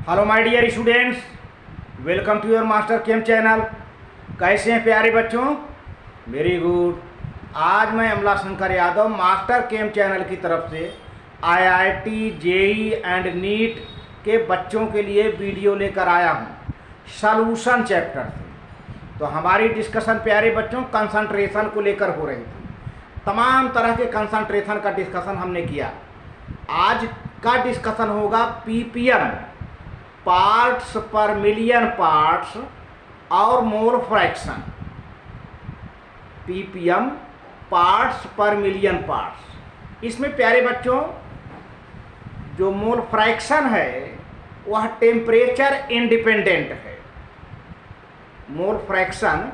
Hello my dear students, welcome to your master chem channel. कैसे हैं प्यारे बच्चों? Very good. आज मैं Amla Shankar Yadav master chem channel की तरफ से आईआईटी, जेई एंड नीट के बच्चों के लिए वीडियो लेकर आया हूं सॉल्यूशन चैप्टर से। तो हमारी डिस्कशन प्यारे बच्चों कंसंट्रेशन को लेकर हो रही थी। तमाम तरह के कंसंट्रेशन का डिस्कशन हमने किया। आज का डिस्कशन होगा पीपीएम, पार्ट्स पर मिलियन पार्ट्स और मोल फ्रैक्शन। पीपीएम, पार्ट्स पर मिलियन पार्ट्स। इसमें प्यारे बच्चों जो मोल फ्रैक्शन है वह टेम्परेचर इंडिपेंडेंट है। मोल फ्रैक्शन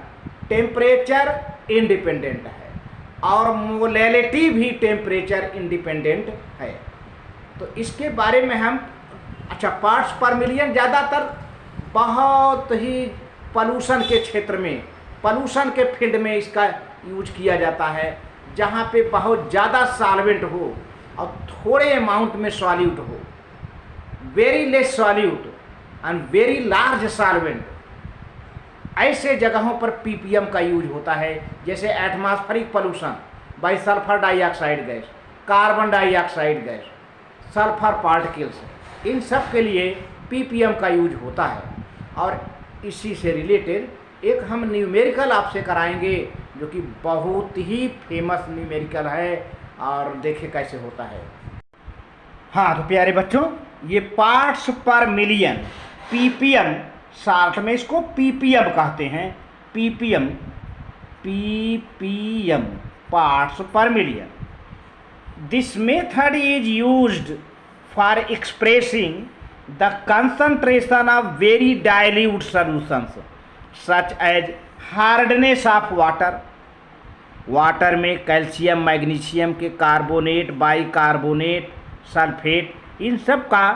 टेम्परेचर इंडिपेंडेंट है और मोलैलिटी भी टेम्परेचर इंडिपेंडेंट है। तो इसके बारे में हम पार्ट्स पर मिलियन ज़्यादातर बहुत ही पॉल्यूशन के क्षेत्र में, पॉल्यूशन के फील्ड में इसका यूज किया जाता है, जहाँ पे बहुत ज़्यादा सॉल्वेंट हो और थोड़े अमाउंट में सॉल्यूट हो। Very less solute and very large solvent, ऐसे जगहों पर पीपीएम का यूज होता है। जैसे atmospheric pollution by sulphur dioxide gas, carbon dioxide gas, sulphur particles, इन सब के लिए पीपीएम का यूज होता है। और इसी से रिलेटेड एक हम न्यूमेरिकल आपसे कराएंगे जो कि बहुत ही फेमस न्यूमेरिकल है, और देखें कैसे होता है। हाँ तो प्यारे बच्चों, ये पार्ट्स पर मिलियन पीपीएम, शॉर्ट में इसको पीपीएम कहते हैं। पीपीएम, पीपीएम, पार्ट्स पर million. This method is used for expressing the concentration of very dilute solutions such as hardness of water। Water में कैल्शियम, मैग्नीशियम के कार्बोनेट, बाइकार्बोनेट, सल्फेट, इन सब का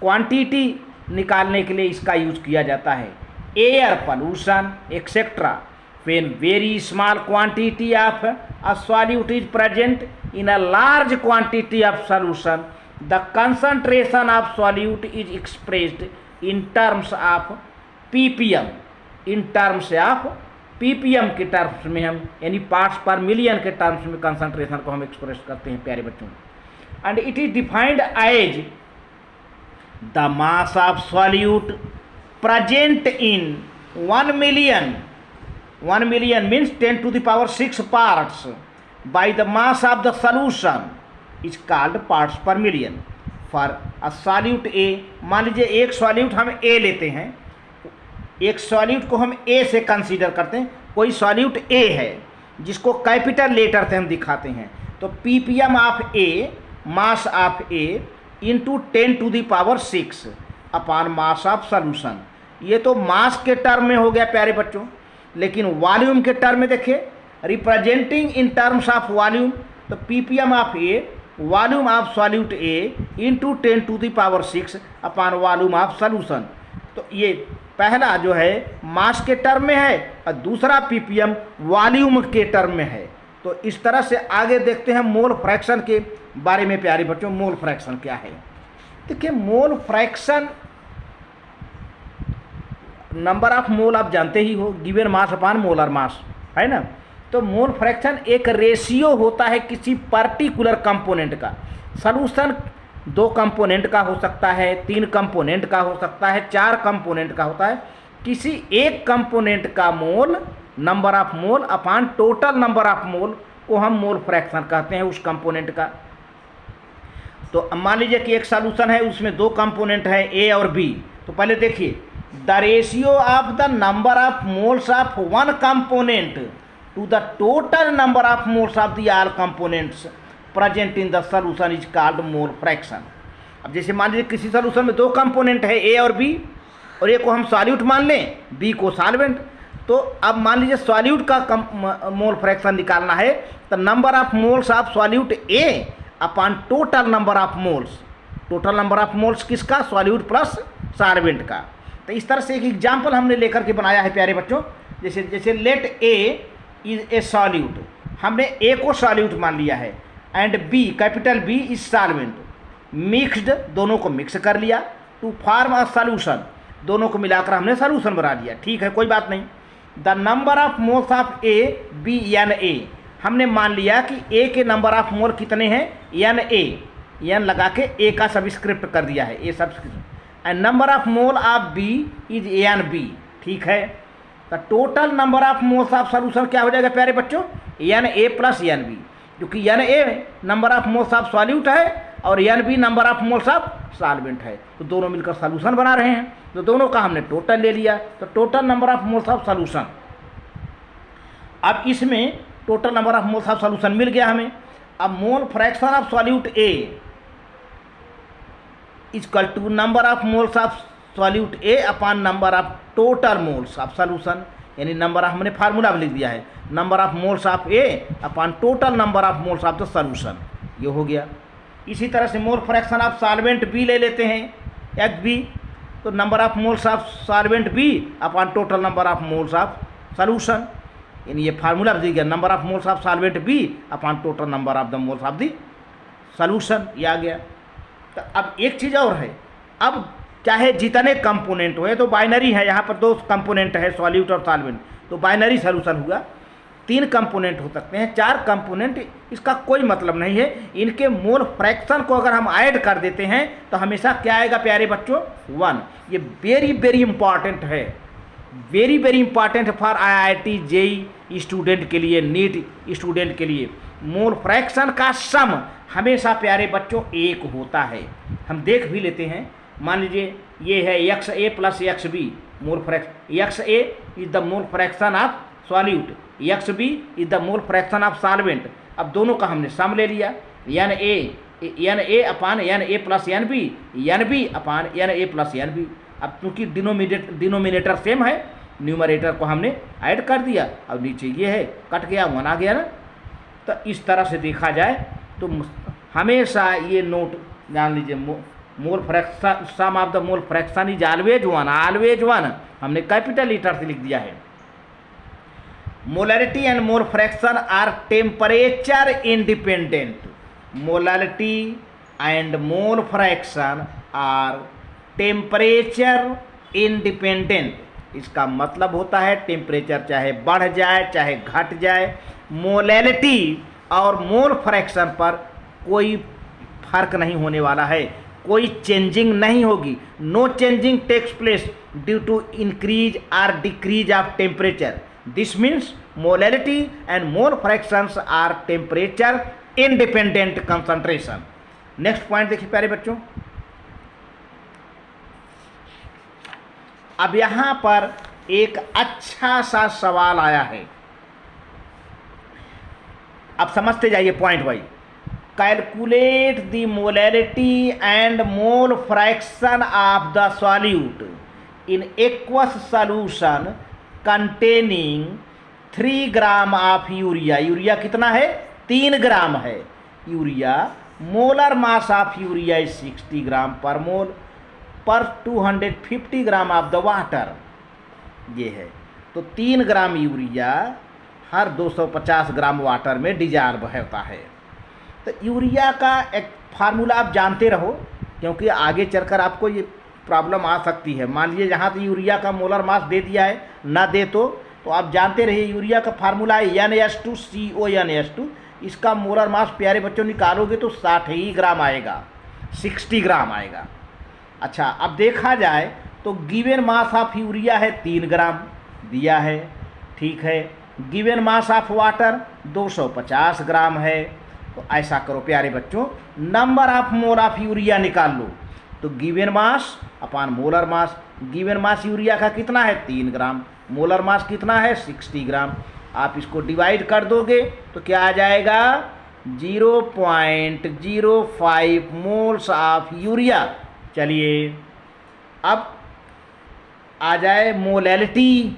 quantity निकालने के लिए इसका यूज किया जाता है। Air pollution etcetera. when very small quantity of a solute is present in a large quantity of solution, the concentration of solute is expressed in terms of ppm। in terms of ppm के terms में हम, यानी parts पर million के terms में concentration को हम express करते हैं प्यारे बच्चों। And it is defined as the mass of solute present in 1 million। 1 million means 10 to the power 6 parts by the mass of the solution is called parts per million for a solute A। मान लीजिए एक solute हम A लेते हैं, एक solute को हम A से कंसीडर करते हैं। कोई सॉल्यूट A है जिसको कैपिटल लेटर से हम दिखाते हैं, तो PPM of A, mass of A into 10 to the power 6 upon mass of solution. ये तो मास के टर्म में हो गया प्यारे बच्चों, लेकिन वॉल्यूम के टर्म में देखिए, representing in terms of volume, तो PPM of A, volume of solute A into 10 to the power 6 upon volume of solution. तो ये पहला जो है मास के टर्म में है और दूसरा पीपीएम वॉल्यूम के टर्म में है। तो इस तरह से आगे देखते हैं मोल फ्रैक्शन के बारे में प्यारे बच्चों। मोल फ्रैक्शन क्या है? देखिए, मोल फ्रैक्शन नंबर ऑफ मोल आप जानते ही हो, given mass upon molar mass, है ना। तो मोल फ्रैक्शन एक रेशियो होता है किसी पर्टिकुलर कंपोनेंट का। सॉल्यूशन 2 कंपोनेंट का हो सकता है, 3 कंपोनेंट का हो सकता है, 4 कंपोनेंट का होता है। किसी एक कंपोनेंट का mole, number of mole upon total number of mole को हम मोल फ्रैक्शन कहते हैं उस कंपोनेंट का। तो मान लीजिए कि एक सॉल्यूशन है, उसमें 2 कंपोनेंट है ए और बी। तो पहले देखिए, the ratio of the number of moles of one component to the total number of moles of the all components present in the solution is called mole fraction। अब जैसे मान लीजिए किसी सॉल्यूशन में 2 कंपोनेंट है ए और बी, और ए को हम सॉल्यूट मान लें, बी को सॉल्वेंट। तो अब मान लीजिए सॉल्यूट का मोल फ्रैक्शन निकालना है, तो number of moles of solute A upon total number of moles. Total number of moles किसका? सॉल्यूट प्लस सॉल्वेंट का। तो इस तरह से एक एग्जाम्पल हमने लेकर के बनाया है प्यारे बच्चों। जैसे let A is A solute, हमने ए को सॉल्यूट मान लिया है, and B, capital B is solvent. Mixed, दोनों को मिक्स कर लिया, टू फॉर्म अ सॉल्यूशन, दोनों को मिलाकर हमने सॉल्यूशन बना दिया, ठीक है, कोई बात नहीं। The number of moles of A B N A, हमने मान लिया कि ए के नंबर ऑफ मोल कितने हैं, एन ए, एन लगा के ए का सबस्क्रिप्ट कर दिया है, A subscript, and number of mole of B is N B, ठीक है। तो total number of moles of solution क्या हो जाएगा प्यारे बच्चों, N A plus N B, क्योंकि N A number of moles of solute है और N B number of moles of solvent है, तो दोनों मिलकर सॉल्यूशन बना रहे हैं, तो दोनों का हमने टोटल ले लिया, तो total number of moles of solution. अब इसमें total number of moles of solution मिल गया हमें। अब mole fraction of solute A equal to number of moles of solute A upon number of total moles of solution, यानी number of, हमने formula लिख दिया है, number of moles of A upon total number of moles of the solution, ये हो गया। इसी तरह से मोल फ्रैक्शन ऑफ सॉल्वेंट बी ले लेते हैं एच बी, तो number of moles of solvent B upon total number of moles of solution, यानी ये फार्मूला दिया गया, number of moles of solvent B upon total number of the moles of the solution, ये आ गया। तो अब एक चीज़ और है, अब चाहे जितने कंपोनेंट हुए, तो बाइनरी है, यहाँ पर दो कंपोनेंट है सॉल्यूट और सॉल्वेंट, तो बाइनरी सॉल्यूशन हुआ। 3 कंपोनेंट हो सकते हैं, 4 कंपोनेंट, इसका कोई मतलब नहीं है। इनके मोल फ्रैक्शन को अगर हम ऐड कर देते हैं तो हमेशा क्या आएगा प्यारे बच्चों, 1। ये वेरी वेरी इंपॉर्टेंट है, very very important for IIT JEE student के लिए, नीट स्टूडेंट के लिए। मोल फ्रैक्शन का सम हमेशा प्यारे बच्चों 1 होता है। हम देख भी लेते हैं, मान लीजिए ये है X A plus X B, mole fraction, X A is the mole fraction of solute, X B is the mole fraction of solvent. अब दोनों का हमने सम ले लिया, N A upon N A plus N B upon N A plus N B. अब क्योंकि denominator same है, numerator को हमने ऐड कर दिया, अब नीचे ये है, कट गया, 1 आ गया ना। तो इस तरह से देखा जाए तो हमेशा ये नोट जान लीजिए, mole fraction, sum of the mole fraction is always 1, हमने कैपिटल लेटर से लिख दिया है। Molality and mole fraction are temperature independent, molality and mole fraction are temperature independent. इसका मतलब होता है टेम्परेचर चाहे बढ़ जाए चाहे घट जाए, मोलैलिटी और मोल फ्रैक्शन पर कोई फर्क नहीं होने वाला है, कोई चेंजिंग नहीं होगी। No changing takes place due to increase और decrease of temperature. This means molality and mole fractions are temperature independent concentration. Next point देखिए प्यारे बच्चों, अब यहां पर एक अच्छा सा सवाल आया है, अब समझते जाइए point wise. Calculate the molality and mole fraction of the solute in aqueous solution containing 3 gram of urea. Urea कितना है, 3 ग्राम है urea. Molar mass of urea is 60 ग्राम पर मोल पर 250 ग्राम ऑफ द वाटर, ये है। तो 3 ग्राम यूरिया हर 250 gram water में dissolve होता है। तो यूरिया का एक फार्मूला आप जानते रहो, क्योंकि आगे चलकर आपको ये प्रॉब्लम आ सकती है। मान लीजिए यहाँ तो यूरिया का मोलर मास दे दिया है, ना दे तो आप जानते रहिए यूरिया का फार्मूला है NH2CONH2। इसका मोलर मास प्यारे बच्चों निकालोगे तो 60 ही ग्राम आएगा, 60 ग्राम आएगा। अच्छा, अब देखा जाए तो गिवन मास ऑफ यूरिया है 3 ग्राम दिया है, ठीक है। Given mass of water 250 gram है। तो ऐसा करो प्यारे बच्चों, number of mole of urea निकाल लो। तो given mass upon molar mass, given mass urea का कितना है 3 ग्राम, मोलर मास कितना है 60 ग्राम। आप इसको डिवाइड कर दोगे तो क्या आ जाएगा, 0.05 मोल्स ऑफ यूरिया। चलिए अब आ जाए मोलैलिटी।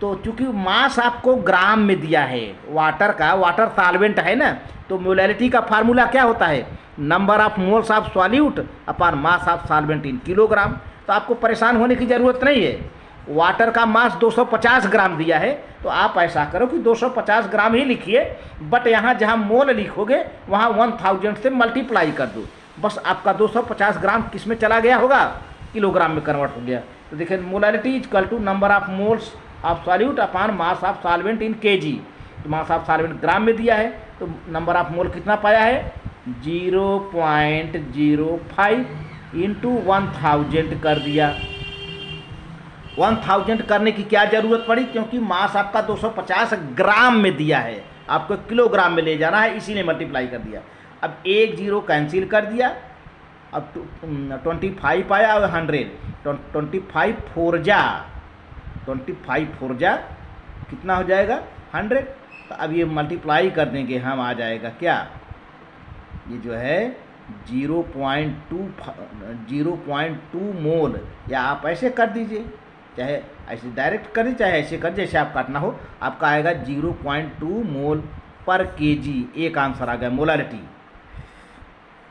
तो चूंकि मास आपको ग्राम में दिया है वाटर का, वाटर सॉल्वेंट है ना, तो मोलैलिटी का फार्मूला क्या होता है, number of moles of solute upon mass of solvent in kilogram. तो आपको परेशान होने की ज़रूरत नहीं है। वाटर का मास 250 ग्राम दिया है, तो आप ऐसा करो कि 250 ग्राम ही लिखिए, बट यहाँ जहाँ मोल लिखोगे वहाँ 1000 से मल्टीप्लाई कर दो। बस आपका 250 ग्राम किस में चला गया होगा, किलोग्राम में कन्वर्ट हो गया। तो देखिए molarity is equal to number of moles of solute upon mass of solvent in KG. तो मास ऑफ सॉल्वेंट ग्राम में दिया है, तो नंबर ऑफ मोल कितना पाया है 0.05 इंटू 1000 कर दिया। 1000 करने की क्या ज़रूरत पड़ी, क्योंकि मास आपका 250 ग्राम में दिया है, आपको किलोग्राम में ले जाना है, इसीलिए मल्टीप्लाई कर दिया। अब एक जीरो कैंसिल कर दिया, अब 25 आया और 100, 25 फोर जा कितना हो जाएगा 100। तो अब ये मल्टीप्लाई कर देंगे हम, आ जाएगा क्या, ये जो है 0.2 मोल, या आप ऐसे कर दीजिए, चाहे ऐसे डायरेक्ट कर दीजिए, चाहे ऐसे कर, जैसे आप काटना हो, आपका आएगा 0.2 मोल पर केजी। एक आंसर आ गया मोलारिटी।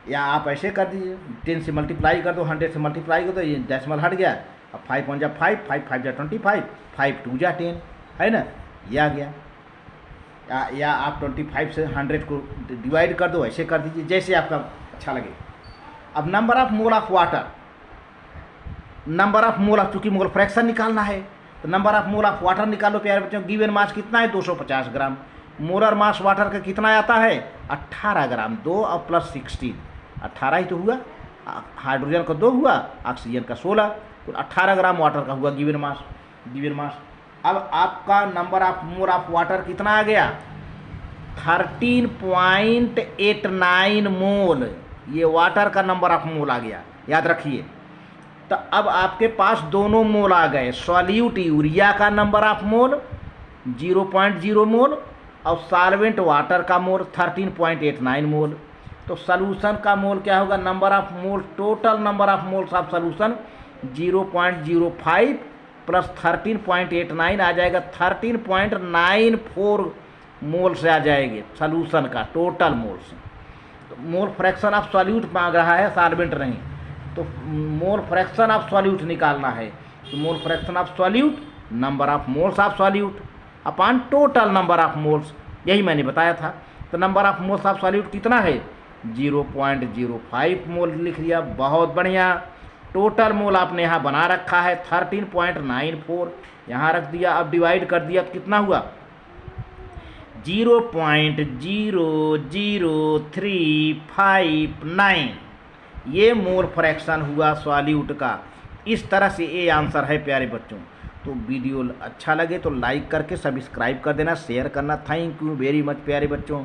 या आप ऐसे कर दीजिए, 10 से मल्टीप्लाई कर दो, 100 से मल्टीप्लाई कर दो, ये डेसिमल हट गया। अब 5 1 जा 5, 5 5 जा 25, 5 2 जा 10, है ना, ये आ गया। या आप 25 से 100 को डिवाइड कर दो, ऐसे कर दीजिए, जैसे आपका अच्छा लगे। अब number of mole of water, number of mole of, चूँकि मोल फ्रैक्शन निकालना है, तो number of mole of water निकालो प्यारे बच्चों। गिवन मास कितना है 250 ग्राम। मोलर मास वाटर का कितना आता है 18 ग्राम, 2 और प्लस 16, 18 ही तो हुआ। हाइड्रोजन का 2 हुआ, ऑक्सीजन का 16, तो 18 ग्राम वाटर का हुआ गिवन मास। अब आपका number of mole of water कितना आ गया 13.89 मोल, ये वाटर का नंबर ऑफ मोल आ गया, याद रखिए। तो अब आपके पास दोनों मोल आ गए, सॉल्यूट यूरिया का नंबर ऑफ मोल 0.0 मोल और सॉल्वेंट वाटर का मोल 13.89 मोल। तो सॉल्यूशन का मोल क्या होगा, number of mole, total number of moles of solution 0.05 plus 13.89 आ जाएगा 13.94 मोल से आ जाएंगे सॉल्यूशन का टोटल मोल्स। तो मोल फ्रैक्शन ऑफ सॉल्यूट मांग रहा है, सॉल्वेंट नहीं, तो मोल फ्रैक्शन ऑफ सॉल्यूट निकालना है। तो मोल fraction of solute number of moles of solute upon total number of moles, यही मैंने बताया था। तो number of moles of solute कितना है 0.05 मोल लिख लिया, बहुत बढ़िया। टोटल मोल आपने यहाँ बना रखा है 13.94, यहाँ रख दिया। अब डिवाइड कर दिया तो कितना हुआ 0.00359, ये मोल फ्रैक्शन हुआ सॉल्यूट का। इस तरह से ये आंसर है प्यारे बच्चों। तो वीडियो अच्छा लगे तो लाइक करके सब्सक्राइब कर देना, शेयर करना। थैंक यू वेरी मच प्यारे बच्चों।